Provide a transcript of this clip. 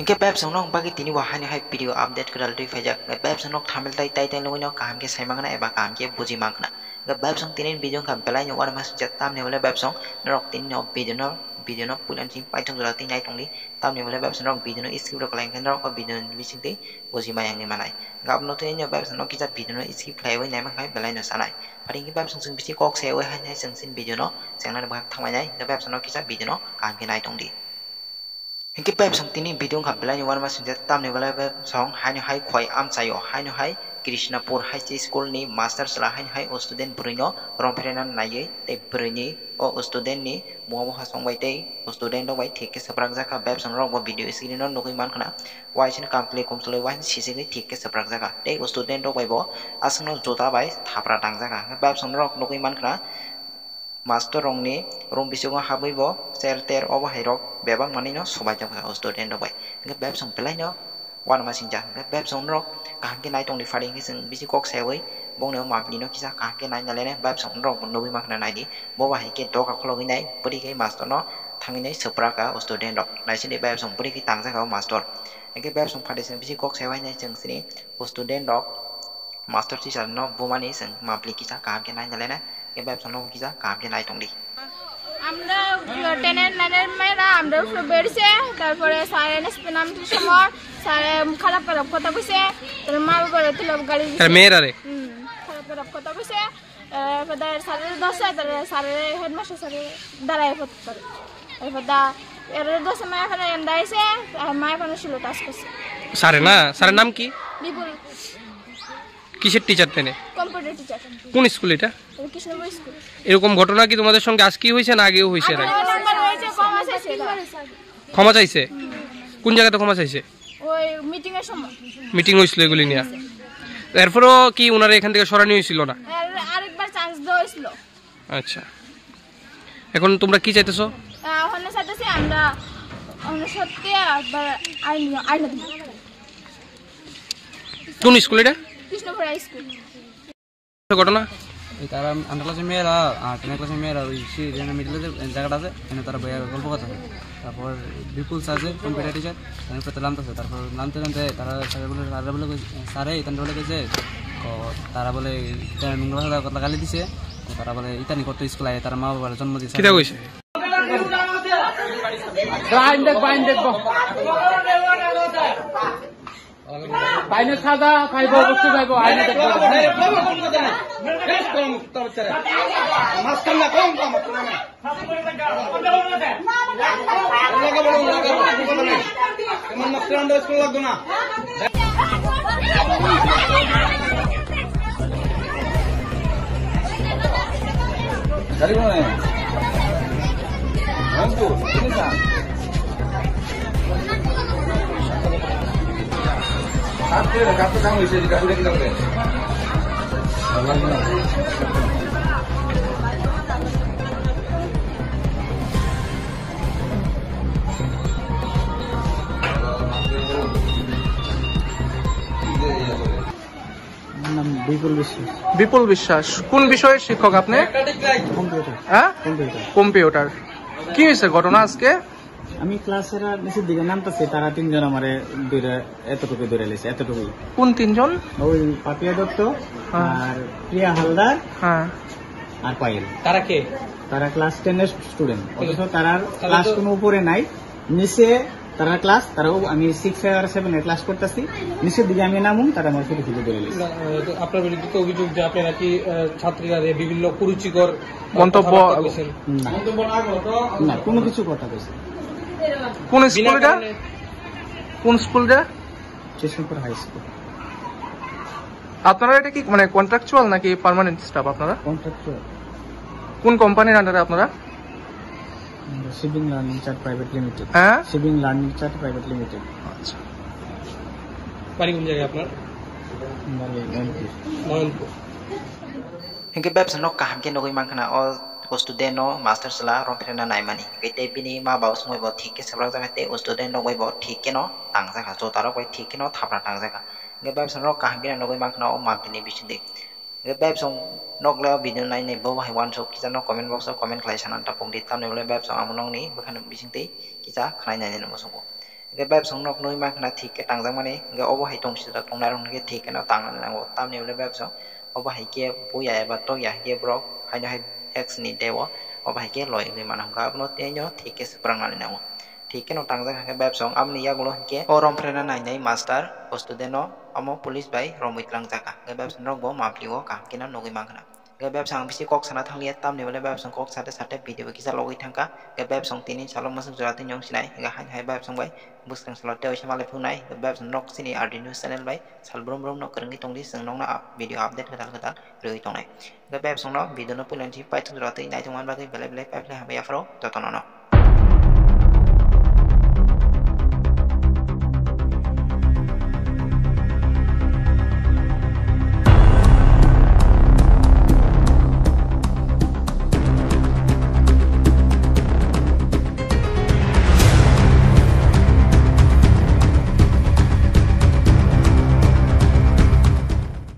Ke bab song nong bagi tini wahani hai video update kedal tu fajak bab song nok thamel tai tai tai loi no kam ke sai mangna eba kam ke buji mangna bab song tinin video kam pelai no war mas jet tam ne wala bab song nok tin no video no pulan ching pai thong la tin nai tong li tam ne wala bab song nok video no skip rok lang kan rok video ni sing te buji mayang ni manai gap no te no bab song nok kita video no skip play wai nai mang hai pelai no sanai paring ki bab song sing bisi kok se wai hai sing sin video no sang na ba thang mai nai bab song nok kita video no kam ke nai tong di Hingke bab song tini video ka belai war mas jet tam ne wala bab song hai khoi am chayo hai Krishnapur High School ni master sala hai o student burino romperenan naye te burini o student ni mo ha song bai te o student do bai thik ke saprak jaka bab song rok video screen no nokoi man khana wai sin kam play kom sole wai sisi ni thik ke saprak jaka te o student do bai bo asang no jota bai thapra tang jaka bab song rok nokoi man khana master rong ni room bisungo habai bo ser ter obo hairok bebang mani no sobai jang ka student bai nge bab song pelai no wan ma sinja nge bab song rok ka ke nai tong di faring ke sing bisi kok sewai bong ne ma ni no kisa ka ke nai nyale ne bab song rok no bi mak na nai di bo ba hai ke do ka khlo gi nai puri ke master no thangi nai sapra ka student rok nai sin de bab song puri ki tang ja ka master nge bab song phade sing bisi kok sewai nai jang sini student rok master teacher no bo mani sing ma pli kisa ka ke nai nyale ne ke bab song no kisa ka ke nai tong di আমরা 10 9 মেয়েরা আমরা উপরে বেরিয়েছে তারপরে sir NSP নাম কি সময় sir খারাপ খারাপ কথা কইছে তার মা বাবার তুলে গালি দিছে তার মেয়েরা রে খারাপ খারাপ কথা কইছে পরে স্যারের দোষে তার স্যারের হেডমাস্টার স্যার দাঁড়ায় পড়ে এরপর এর দোষে মা এখানে এন্দাইছে মা এখানে ছিল টাস করছে স্যারের না স্যারের নাম কি বিপুল কিসের টিচার তেনে কম্পিউটার টিচার কোন স্কুল এটা কৃষ্ণপুর স্কুল এরকম ঘটনা কি তোমাদের সঙ্গে আজকেই হয়েছে না আগেও হয়েছে এর আগে ক্ষমা চাইছে কোন জায়গাতে ক্ষমা চাইছে ওই মিটিং এর সময় মিটিং হইছিল এগুলি নিয়ে এরপরও কি ওনারা এখান থেকে সরানো হয়েছিল না আরেকবার চান্স দেওয়া হয়েছিল আচ্ছা এখন তোমরা কি চাইতেছো এখন চাইতেছি আমরা সত্যি একবার আইন কোন স্কুল এটা কৃষ্ণপুর হাই স্কুল ঘটনা তারা আন্ডার ক্লাসের মেয়েরা আর 10 ক্লাসের মেয়েরা ওই মিডলের জায়গাটা আছে এখানে তারা বইয়া গল্প কথা তারপর বিপুল স্যার যে কম্পিউটার টিচার তারপর নামতেছে তারপর নামতে তারা স্যার বলে স্যারে ইতান বলে গেছে তারা বলে নোংরা কথা গালি দিছে তারা বলে ইতানি করতে স্কুল আয় তার মা বাবার জন্ম দিয়েছে কিটা কইছে বাইনে সাদা খাইব বস্তু খাইব আইনে দেখব মাস্টার না কম কম লাগা বলো এমন মাস্টার আন্ডার স্কুল লাগতো না গাড়ি বনে আনতো কিনেছা Apa yang kamu kamu bisa dikasih kita boleh? বিপুল বিশ্বাস কোন বিষয়ের শিক্ষক আপনি কম্পিউটার হ্যাঁ কম্পিউটার কম্পিউটার কি হয়েছে ঘটনা আজকে আমি ক্লাসের নিচের দিকে নামতেছি তারা তিনজন আমারে এতটুকু দূরে লেছে এতটুকু কোন তিনজন ওই পাপিয়া দত্ত আর প্রিয়া হালদার হ্যাঁ আর পায়েল তারা কে তারা ক্লাস 10 এর স্টুডেন্ট অথচ তারা ক্লাস কোনো উপরে নাই নিচে তারা ক্লাস তারা আমি 6 আর 7 এর ক্লাস করতেছি নিচের দিকে আমি নামুম তারা আমার থেকে দূরে লেছে আপনার বিরুদ্ধে অভিযোগ যে আপনি নাকি ছাত্রীরা বিভিন্ন কুরুচিকর মন্তব্য না কোনো কিছু কথা কইছে কোন স্কুলটা কোন স্কুলটা কৃষ্ণপুর হাই স্কুল আপনারা এটা কি মানে কন্ট্রাকচুয়াল নাকি পার্মানেন্ট স্টাফ আপনারা কন্ট্রাকচুয়াল কোন কোম্পানির আন্ডারে আপনারা shipping learning chart private limited হ্যাঁ shipping learning chart private limited আচ্ছা বাড়ি কোন জায়গায় আপনার ময়নপুর Hingke bab sanok kaham ke nogoi mangkana o student no master sala romprena nai mani gete bini ma baw sumoi bo thik ke sabrak jaga te student no bo thik ke no tang jaga jo taro bai thik ke no thapra tang jaga nge bab sanok kaham ke nogoi mangkana o ma bini bisinde nge bab song nok la video nai nei bo hai wan so kisa no comment box o comment khlai sanan ta pong di tam ne bab song amunong ni bakhan bisingte kisa khnai nai ne mo songo cái bếp sống nóc nuôi mang là thịt cái tăng rằng mà này cái ô hay trồng sự trong này cái thịt cái nó tăng là một tam nhiều lên bếp sống ô hay kia bố dạy và tôi dạy kia bro hay ex ni dewa ô hay kia loại người mà không có nó thế nhớ thịt cái sprang này nào thịt cái nó tăng rằng cái bếp sống âm niya gulo kia ô rom frena này này master postu nó amo police bay romit lang jaka cái bếp sống nó go map liwo cả cái nó nuôi mang cái bếp sang bisi kok sana thang lihat tam ni wala bếp sang kok sate video kisah logi thangka cái bếp sang tini salong masuk jurati nyong sinai ga hai bếp sang bay busang saloteo sama le punai cái bếp sang nok sini Arduino channel bay sal brom brom nok kereng tong di sang nong na video update kadal rui tong này cái bếp sang nok video no pulan chi pai tu jurati nai tong an ba cái bele bele bele ha ya fro to no